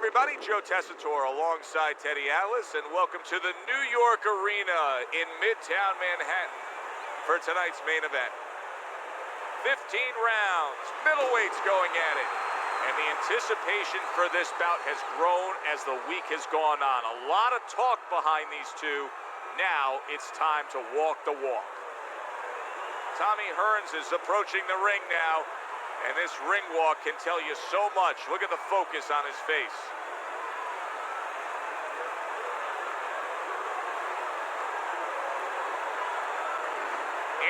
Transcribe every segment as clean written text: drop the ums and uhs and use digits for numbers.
everybody. Joe Tessitore alongside Teddy Atlas, and welcome to the New York Arena in Midtown Manhattan for tonight's main event. 15 rounds, middleweights going at it, and the anticipation for this bout has grown as the week has gone on. A lot of talk behind these two. Now it's time to walk the walk. Tommy Hearns is approaching the ring now, and this ring walk can tell you so much. Look at the focus on his face.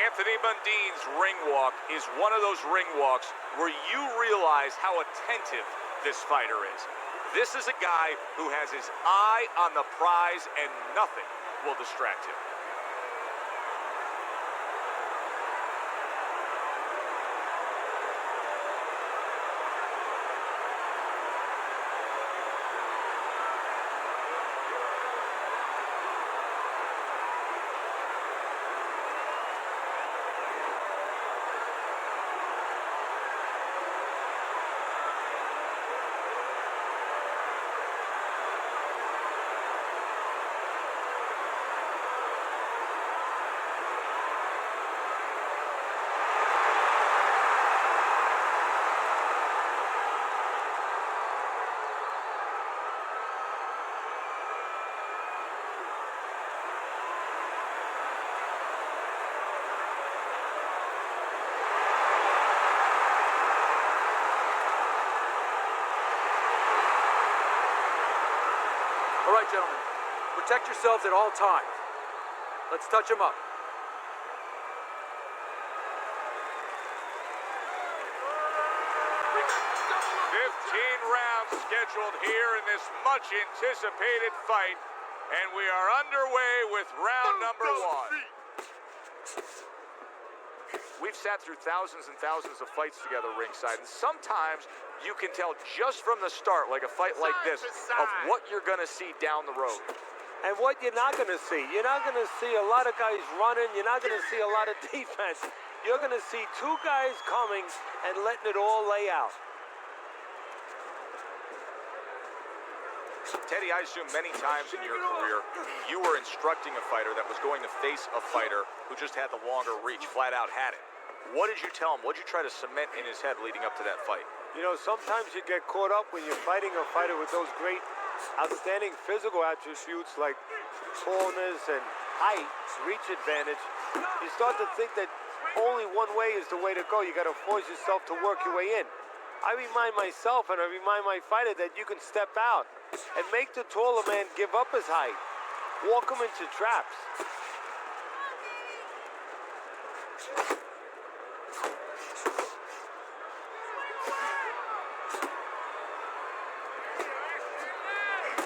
Anthony Mundine's ring walk is one of those ring walks where you realize how attentive this fighter is. This is a guy who has his eye on the prize and nothing will distract him. All right, gentlemen, protect yourselves at all times. Let's touch them up. 15 rounds scheduled here in this much anticipated fight, and we are underway with round number one. We've sat through thousands and thousands of fights together ringside, and sometimes you can tell just from the start, like a fight like this, of what you're going to see down the road. And what you're not going to see. You're not going to see a lot of guys running. You're not going to see a lot of defense. You're going to see two guys coming and letting it all lay out. Teddy, I assume many times in your career, you were instructing a fighter that was going to face a fighter who just had the longer reach, flat out had it. What did you tell him? What did you try to cement in his head leading up to that fight? You know, sometimes you get caught up when you're fighting a fighter with those great, outstanding physical attributes like tallness and height, reach advantage. You start to think that only one way is the way to go. You got to force yourself to work your way in. I remind myself and I remind my fighter that you can step out and make the taller man give up his height. Walk him into traps.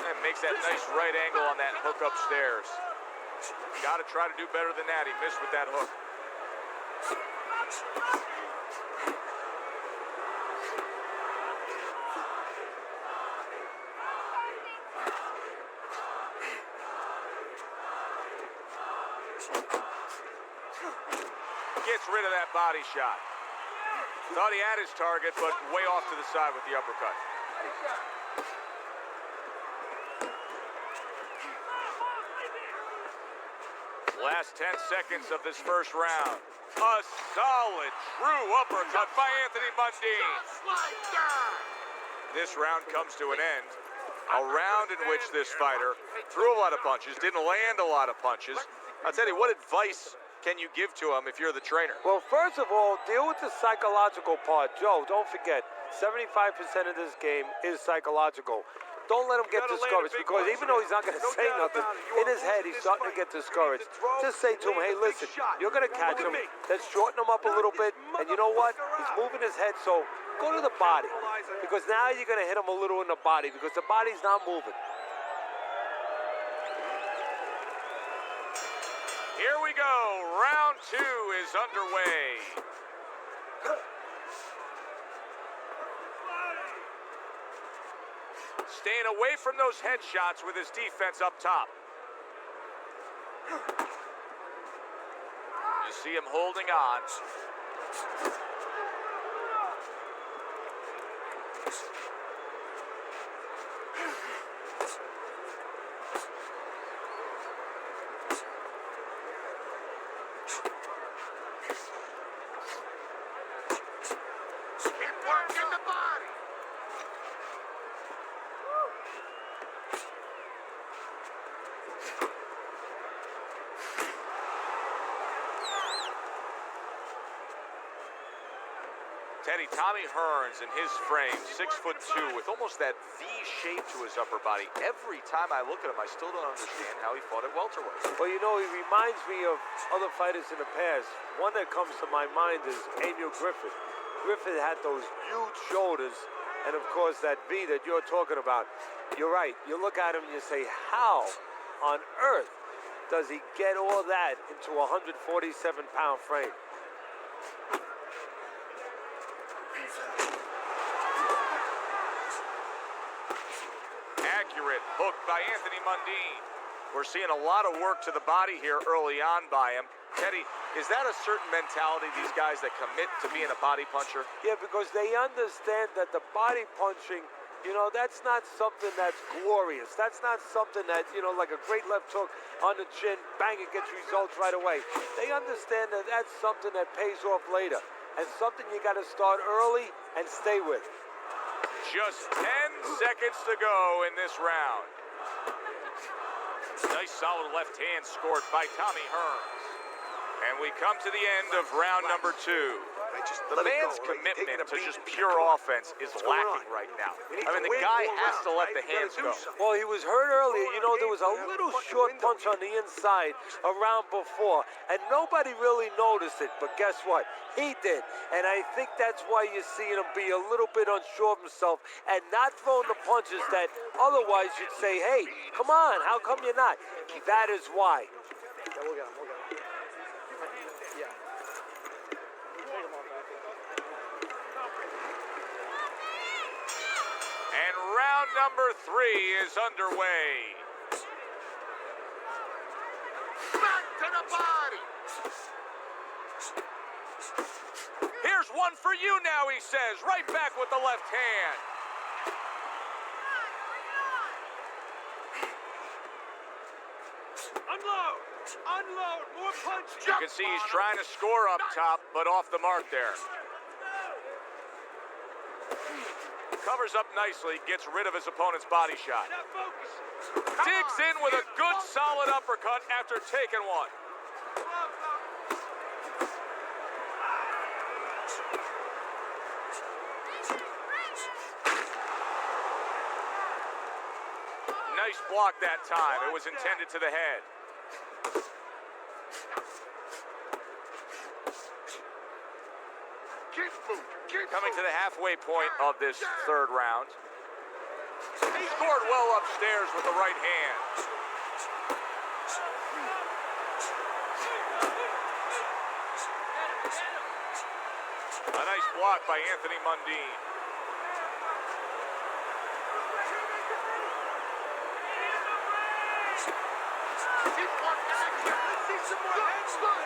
And makes that nice right angle on that hook upstairs. Got to try to do better than that. He missed with that hook. Gets rid of that body shot. Thought he had his target, but way off to the side with the uppercut. Last 10 seconds of this first round. A solid, true uppercut by Anthony Mundine. This round comes to an end. A round in which this fighter threw a lot of punches, didn't land a lot of punches. I'll tell you, what advice can you give to him if you're the trainer? Well, first of all, deal with the psychological part. Joe, don't forget, 75% of this game is psychological. Don't let him get discouraged, because even though he's not going to say nothing, in his head he's starting to get discouraged. Just say to him, hey, listen, you're going to catch him. Let's shorten him up a little bit. And you know what? He's moving his head, so go to the body. Because now you're going to hit him a little in the body, because the body's not moving. Here we go. Round two is underway. Staying away from those headshots with his defense up top. You see him holding on. Teddy, Tommy Hearns in his frame, 6'2", with almost that V shape to his upper body. Every time I look at him, I still don't understand how he fought at welterweight. Well, you know, he reminds me of other fighters in the past. One that comes to my mind is Emil Griffith. Griffith had those huge shoulders, and of course that V that you're talking about. You're right. You look at him and you say, how on earth does he get all that into a 147-pound frame? Accurate hook by Anthony Mundine. We're seeing a lot of work to the body here early on by him. Teddy, is that a certain mentality, these guys that commit to being a body puncher? Yeah, because they understand that the body punching, you know, that's not something that's glorious. That's not something that, you know, like a great left hook on the chin, bang, it gets results right away. They understand that that's something that pays off later, and something you got to start early and stay with. Just 10 seconds to go in this round. Nice solid left hand scored by Tommy Hearns. And we come to the end of round number 2. The man's commitment to just pure offense is lacking right now. I mean, the guy has to let the hands go. Well, he was hurt earlier. You know, there was a little short punch on the inside around before, and nobody really noticed it. But guess what? He did. And I think that's why you're seeing him be a little bit unsure of himself and not throwing the punches that otherwise you'd say, hey, come on, how come you're not? That is why. Yeah, we'll get him. Yeah. And round number 3 is underway. Back to the body. Here's one for you now, he says. Right back with the left hand. Unload, more punch. You can see he's trying to score up top, but off the mark there. Covers up nicely, gets rid of his opponent's body shot. Digs in with a good solid uppercut after taking one. Nice block that time. It was intended to the head. Coming to the halfway point of this third round. He scored well upstairs with the right hand. A nice block by Anthony Mundine. Let's see some more head spot.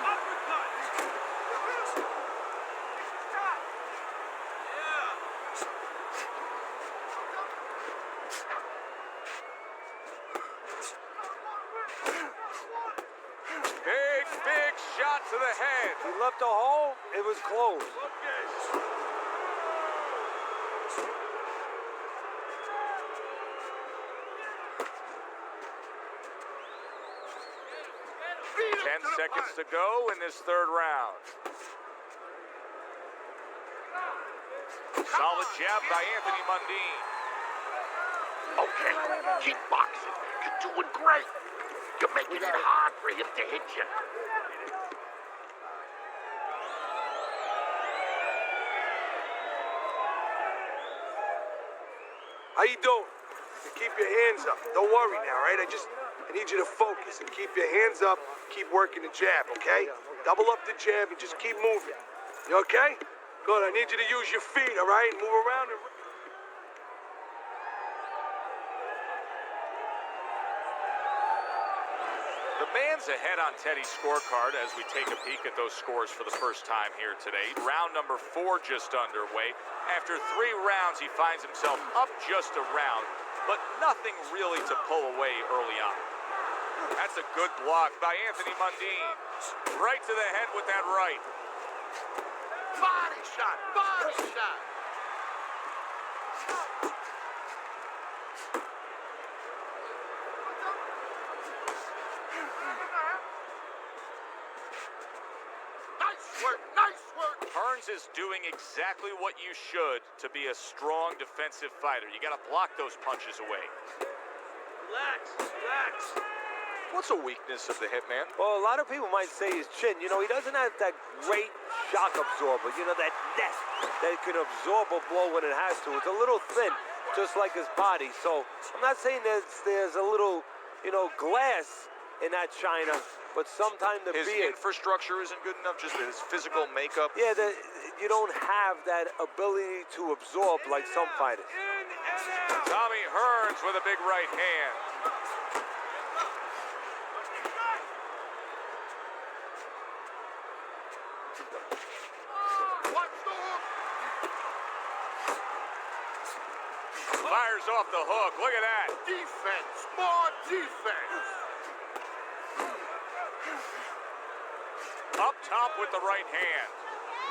Uppercut. Big shot to the head. He left a hole, it was closed. Ten seconds to go in this third round. Solid jab by Anthony Mundine. Okay, keep boxing. You're doing great. You're making it hard for him to hit you. How you doing? You keep your hands up. Don't worry now, right? I need you to focus and keep your hands up. Keep working the jab, okay? Double up the jab and just keep moving. You okay? Good. I need you to use your feet, all right? Move around and... The man's ahead on Teddy's scorecard as we take a peek at those scores for the first time here today. Round number 4 just underway. After 3 rounds, he finds himself up just a round, but nothing really to pull away early on. That's a good block by Anthony Mundine. Right to the head with that right. Body shot, body shot. Nice work, nice work. Hearns is doing exactly what you should to be a strong defensive fighter. You got to block those punches away. Relax, relax. What's a weakness of the Hitman? Well, a lot of people might say his chin. You know, he doesn't have that great shock absorber. You know, that neck that can absorb a blow when it has to. It's a little thin, just like his body. So I'm not saying there's a little, you know, glass in that china, but sometimes the His beard. infrastructure isn't good enough, just his physical makeup. Yeah, you don't have that ability to absorb like some fighters. In and out. Tommy Hearns with a big right hand. Watch the hook. Fires off the hook. Look at that. Defense. More defense. Up top with the right hand.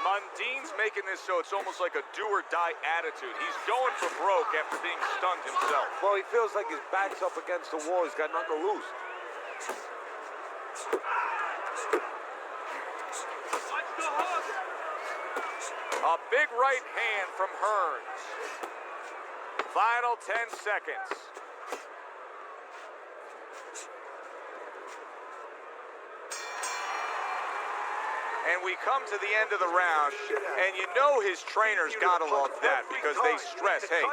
Mundine's making this so it's almost like a do-or-die attitude. He's going for broke after being stunned himself. Well, he feels like his back's up against the wall. He's got nothing to lose. Watch the hook. A big right hand from Hearns. Final 10 seconds. And we come to the end of the round, and you know his trainers gotta love that because they stress, hey,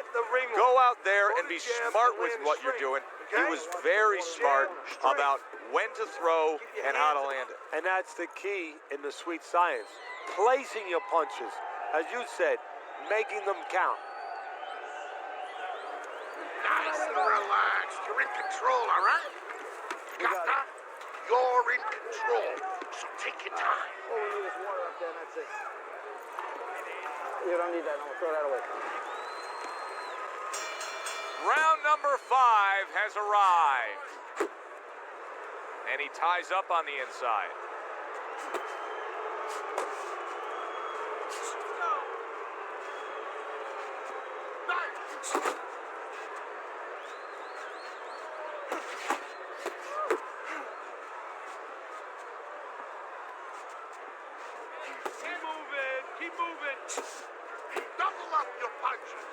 go out there and be smart with what you're doing. He was very smart about when to throw and how to land it. And that's the key in the sweet science. Placing your punches, as you said, making them count. Nice and relaxed. You're in control, all right? Got that? You're in control. So take your time. Oh, we need this water up there, and that's it. You don't need that, no, throw that away. Round number 5 has arrived. And he ties up on the inside. Nice. Keep moving, keep moving. Double up your punches.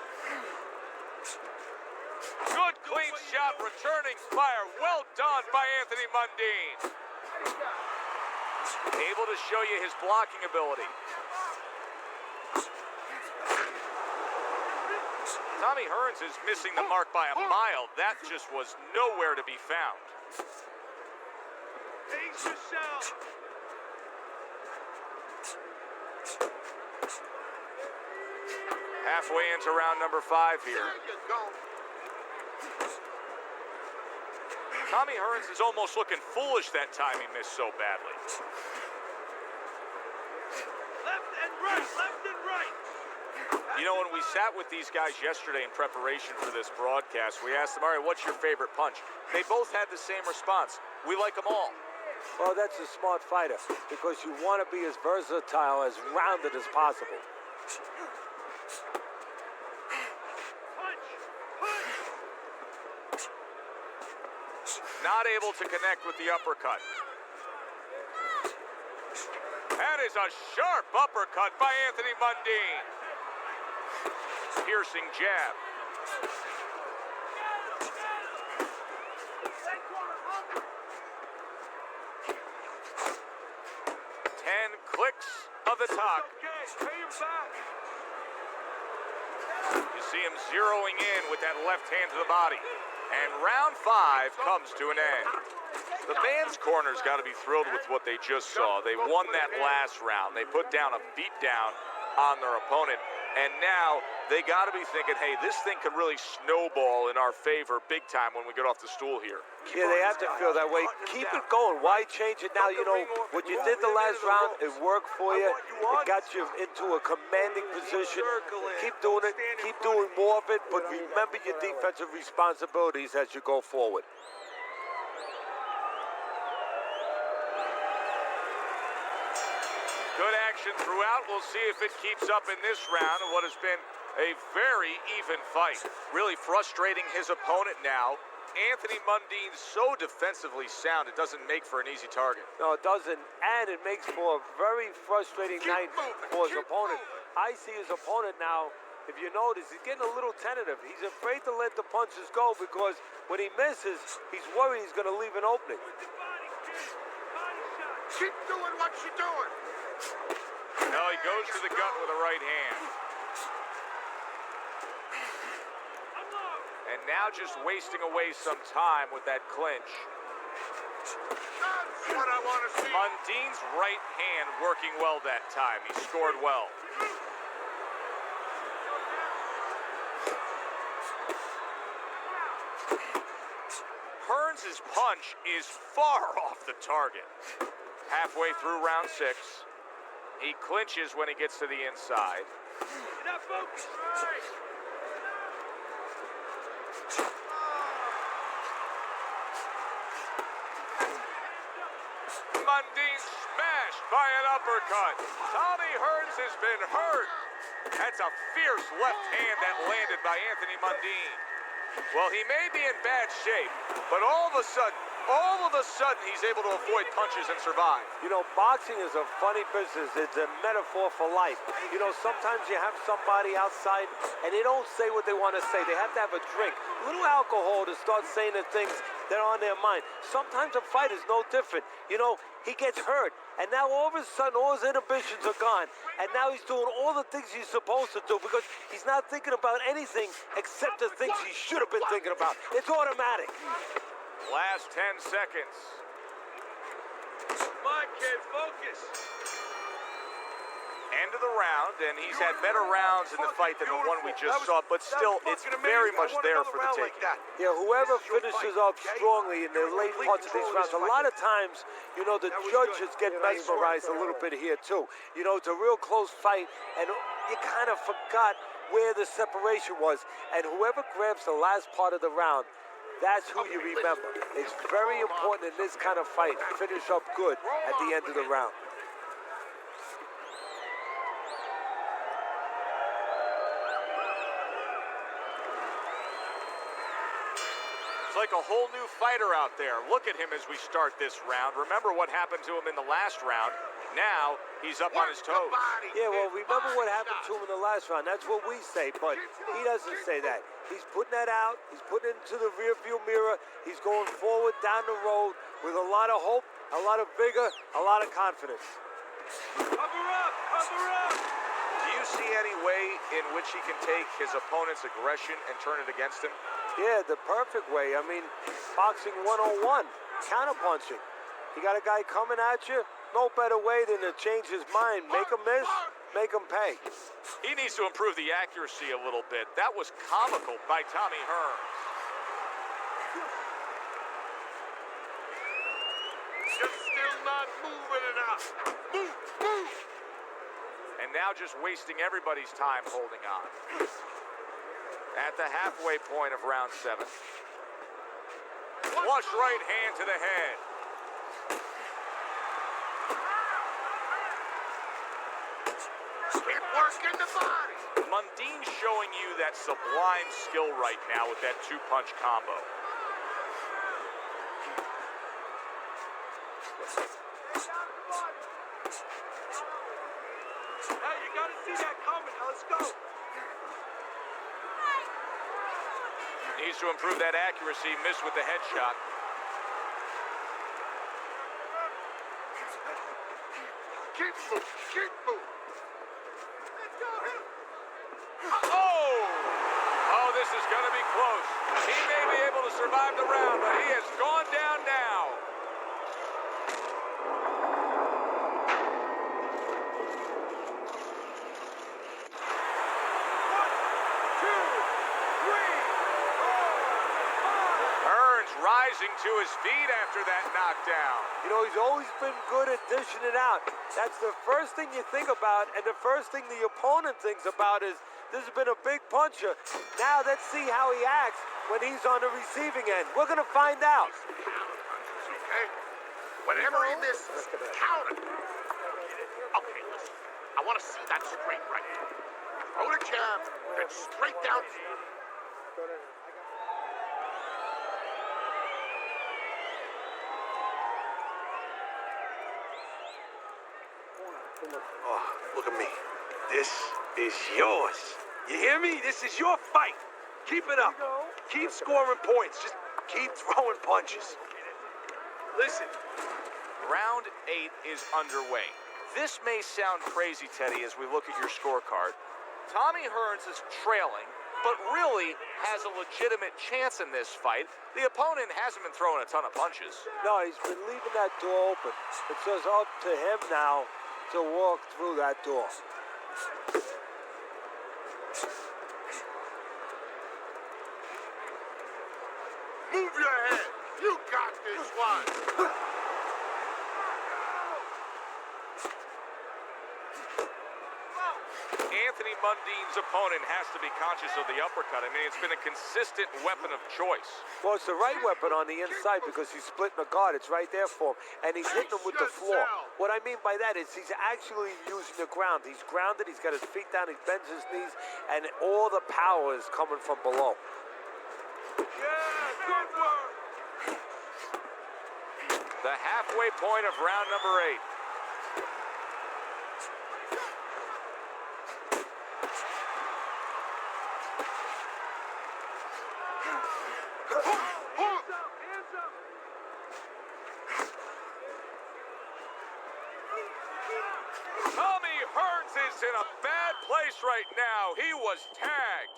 Good clean shot, returning fire. Well done by Anthony Mundine. Able to show you his blocking ability. Tommy Hearns is missing the mark by a mile. That just was nowhere to be found. Pace yourself. Halfway into round number 5 here. There you go. Tommy Hearns is almost looking foolish that time he missed so badly. Left and right, left and right. You know, when we sat with these guys yesterday in preparation for this broadcast, we asked them, all right, what's your favorite punch? They both had the same response. We like them all. Well, that's a smart fighter because you want to be as versatile, as rounded as possible. Punch, punch. Not able to connect with the uppercut. That is a sharp uppercut by Anthony Mundine. Piercing jab. Clicks of the talk. Okay, pay him back. You see him zeroing in with that left hand to the body. And round 5 comes to an end. The man's corner's got to be thrilled with what they just saw. They won that last round. They put down a beatdown on their opponent. And now they got to be thinking, hey, this thing could really snowball in our favor big time when we get off the stool here. Yeah, they have to feel that way. Keep it going. Why change it now? You know, what you did the last round, it worked for you. It got you into a commanding position. Keep doing it. Keep doing more of it. But remember your defensive responsibilities as you go forward. Good action throughout. We'll see if it keeps up in this round of what has been A very even fight. Really frustrating his opponent now. Anthony Mundine's so defensively sound, it doesn't make for an easy target. No, it doesn't, and it makes for a very frustrating night for his opponent. I see his opponent now, if you notice, he's getting a little tentative. He's afraid to let the punches go because when he misses, he's worried he's going to leave an opening. Keep doing what you're doing. Now he goes to the gut with a right hand. And now just wasting away some time with that clinch. That's what I want to see. Mundine's right hand working well that time. He scored well. Hearns' punch is far off the target. Halfway through round 6, he clinches when he gets to the inside. Mundine smashed by an uppercut. Tommy Hearns has been hurt. That's a fierce left hand that landed by Anthony Mundine. Well, he may be in bad shape, but all of a sudden, he's able to avoid punches and survive. You know, boxing is a funny business. It's a metaphor for life. You know, sometimes you have somebody outside and they don't say what they want to say. They have to have a drink, a little alcohol to start saying the things that are on their mind. Sometimes a fight is no different. You know, he gets hurt, and now all of a sudden all his inhibitions are gone, and now he's doing all the things he's supposed to do because he's not thinking about anything except the things he should have been thinking about. It's automatic. Last 10 seconds. Come on, kid, focus. End of the round, and he's had better rounds in the fight than the one we just saw, but still, it's very much there for the taking. Yeah, whoever finishes up strongly in the late parts of these rounds, a lot of times, you know, the judges get mesmerized a little bit here, too. You know, it's a real close fight, and you kind of forgot where the separation was. And whoever grabs the last part of the round, that's who you remember. It's very important in this kind of fight to finish up good at the end of the round. It's like a whole new fighter out there. Look at him as we start this round. Remember what happened to him in the last round. Now he's up on his toes. Yeah, well, remember what happened to him in the last round. That's what we say, but he doesn't say that. He's putting that out. He's putting it into the rearview mirror. He's going forward down the road with a lot of hope, a lot of vigor, a lot of confidence. Cover up! Cover up! Do you see any way in which he can take his opponent's aggression and turn it against him? Yeah, the perfect way. I mean, boxing 101, counterpunching. You got a guy coming at you, no better way than to change his mind. Make him miss, make him pay. He needs to improve the accuracy a little bit. That was comical by Tommy Hearns. You're still not moving enough. Move, move. And now just wasting everybody's time holding on. At the halfway point of round 7. Flush right hand to the head. Keep working the body. Mundine showing you that sublime skill right now with that 2-punch combo. Hey, you gotta see that coming. Now let's go. Needs to improve that accuracy. Missed with the headshot. Keep moving. Keep moving. Oh, this is going to be close. He may be able to survive the round, but he has gone down now. Hearns rising to his feet after that knockdown. You know, he's always been good at dishing it out. That's the first thing you think about, and the first thing the opponent thinks about is, this has been a big puncher. Now let's see how he acts when he's on the receiving end. We're going to find out. Okay? Whenever he misses, count it. Okay, listen. I want to see that straight right. Throw the jab, then straight down. Oh, look at me. This is yours. You hear me? This is your fight. Keep it up. Keep scoring points. Just keep throwing punches. Listen. Round 8 is underway. This may sound crazy, Teddy, as we look at your scorecard. Tommy Hearns is trailing, but really has a legitimate chance in this fight. The opponent hasn't been throwing a ton of punches. No, he's been leaving that door open. It's just up to him now to walk through that door. Move your head. You got this one. Anthony Mundine's opponent has to be conscious of the uppercut. I mean, it's been a consistent weapon of choice. Well, it's the right weapon on the inside because he's splitting the guard. It's right there for him. And he's hitting him with the floor. What I mean by that is he's actually using the ground. He's grounded. He's got his feet down. He bends his knees. And all the power is coming from below. Yeah, good work. The halfway point of round number 8. Tommy Hearns is in a bad place right now. He was tagged.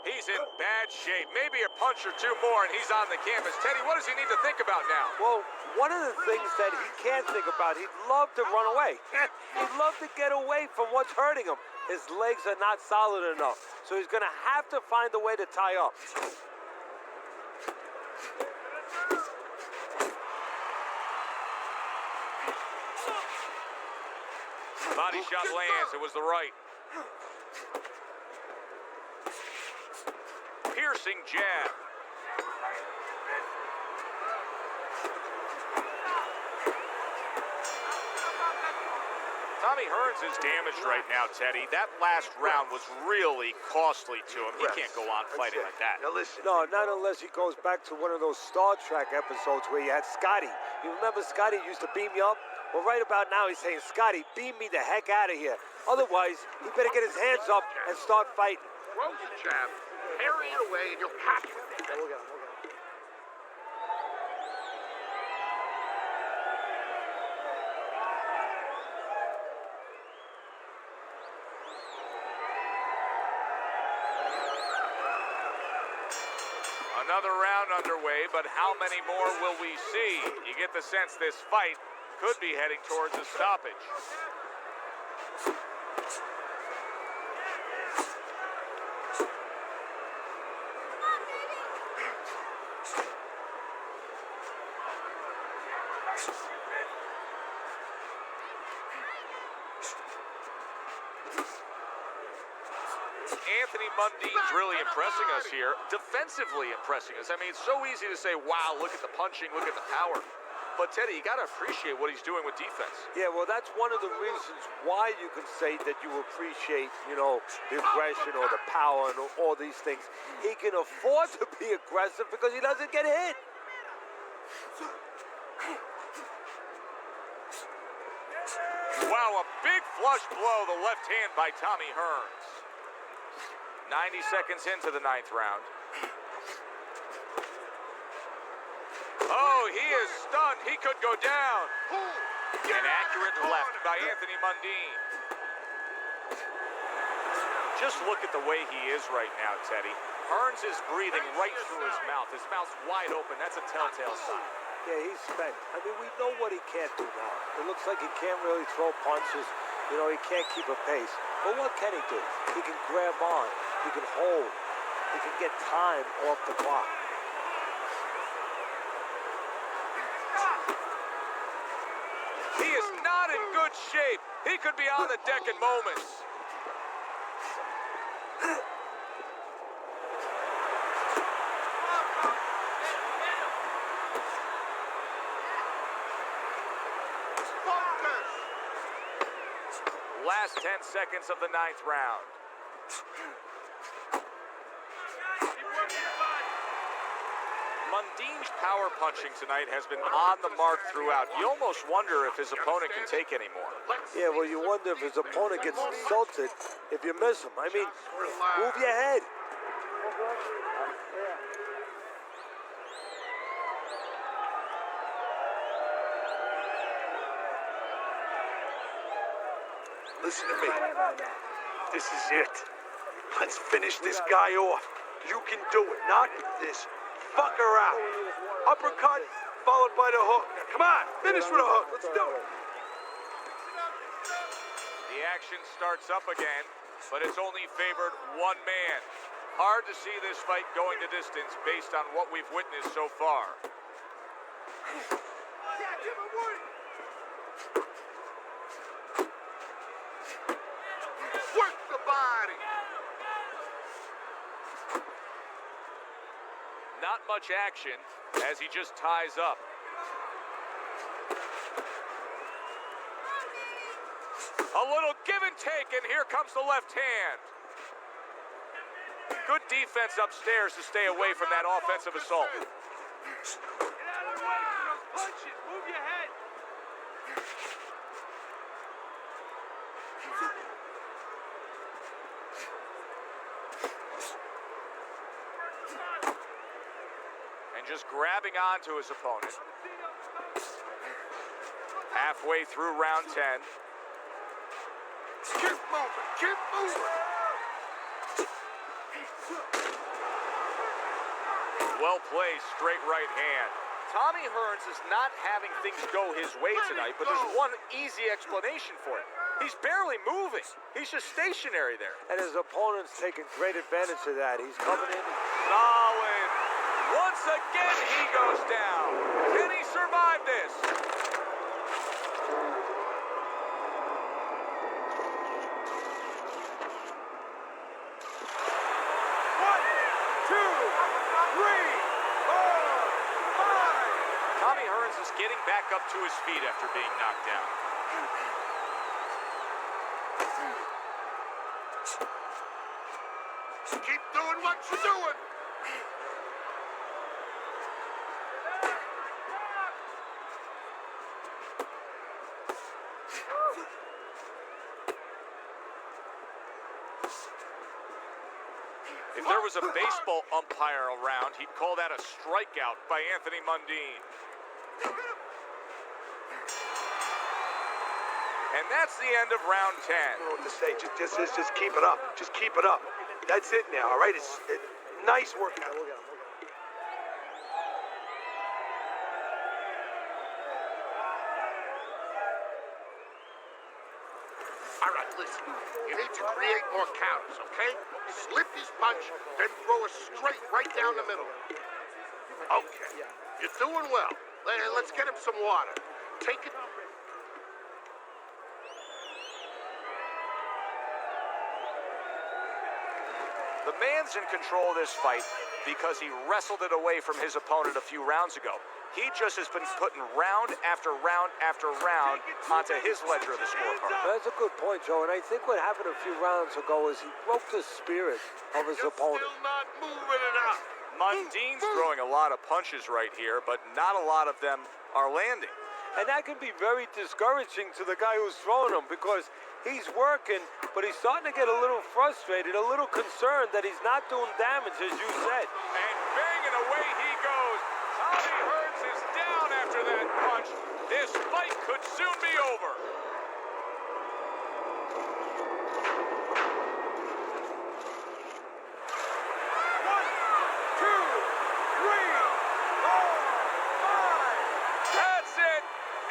He's in bad shape. Maybe a punch or two more and he's on the canvas. Teddy, what does he need to think about now? Well, one of the things that he can't think about, he'd love to run away. He'd love to get away from what's hurting him. His legs are not solid enough. So he's going to have to find a way to tie up. Body shot lands. It was the right. Piercing jab. Tommy Hearns is damaged right now, Teddy. That last round was really costly to him. He can't go on fighting like that. Now listen. No, not unless he goes back to one of those Star Trek episodes where you had Scotty. You remember Scotty used to beam you up? Well, right about now he's saying, Scotty, beam me the heck out of here. Otherwise, he better get his hands up and start fighting. Throw the jab, parry it away, and you'll catch it. We'll get him. Another round underway, but how many more will we see? You get the sense this fight could be heading towards a stoppage. Anthony Mundine's really impressing us here, defensively impressing us. I mean, it's so easy to say, wow, look at the punching, look at the power. But, Teddy, you got to appreciate what he's doing with defense. Yeah, well, that's one of the reasons why you can say that you appreciate, you know, the aggression or the power and all these things. He can afford to be aggressive because he doesn't get hit. Wow, a big flush blow, the left hand by Tommy Hearns. 90 seconds into the 9th round. Oh, he is stunned. He could go down. An accurate left by Anthony Mundine. Just look at the way he is right now, Teddy. Hearns is breathing right through his mouth. His mouth's wide open. That's a telltale sign. Yeah, he's spent. I mean, we know what he can't do now. It looks like he can't really throw punches. You know, he can't keep a pace. But what can he do? He can grab on. He can hold. He can get time off the clock. He is not in good shape. He could be on the deck in moments. Last 10 seconds of the 9th round. Mundine's power punching tonight has been on the mark throughout. You almost wonder if his opponent can take any more. Yeah, well, you wonder if his opponent gets insulted if you miss him. I mean, move your head. Listen to me. This is it. Let's finish this guy off. You can do it. Knock this fucker out. Uppercut, followed by the hook. Now, come on, finish with a hook. Let's do it. The action starts up again, but it's only favored one man. Hard to see this fight going the distance based on what we've witnessed so far. Work the body. Not much action as he just ties up. A little give and take, and here comes the left hand. Good defense upstairs to stay away from that offensive assault. Get out of the way for those punches. Move your head. And just grabbing onto his opponent. Halfway through round 10. Keep moving. Keep moving. Well placed, straight right hand. Tommy Hearns is not having things go his way tonight, but there's one easy explanation for it. He's barely moving. He's just stationary there. And his opponent's taking great advantage of that. He's coming in. Solid. Once again, he goes down. Can he survive this? Tommy Hearns is getting back up to his feet after being knocked down. Keep doing what you're doing. If there was a baseball umpire around, he'd call that a strikeout by Anthony Mundine. And that's the end of round 10. I don't know what to say. Just keep it up. Just keep it up. That's it now, all right? It's nice workout. All right, listen. You need to create more counters, okay? Slip his punch, then throw a straight right down the middle. Okay. You're doing well. Let's get him some water. Take it. The man's in control of this fight because he wrestled it away from his opponent a few rounds ago. He just has been putting round after round after round onto his ledger of the scorecard. That's a good point, Joe. And I think what happened a few rounds ago is he broke the spirit of his You're opponent. still not moving enough. Mundine's throwing a lot of punches right here, but not a lot of them are landing. And that can be very discouraging to the guy who's throwing them because he's working, but he's starting to get a little frustrated, a little concerned that he's not doing damage, as you said. And banging away he goes. Tommy Hearns is down after that punch. This fight could soon be over. One, two, three, four, five. That's it.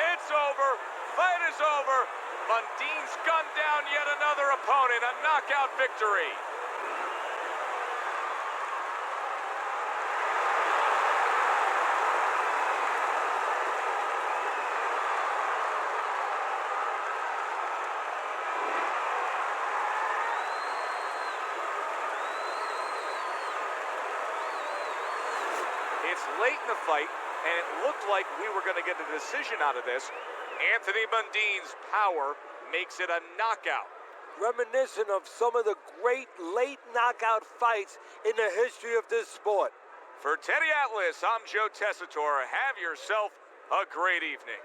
It's over. Fight is over. Mundine's gunned down yet another opponent. A knockout victory. It's late in the fight, and it looked like we were going to get a decision out of this. Anthony Mundine's power makes it a knockout. reminiscent of some of the great late knockout fights in the history of this sport. For Teddy Atlas, I'm Joe Tessitore. Have yourself a great evening.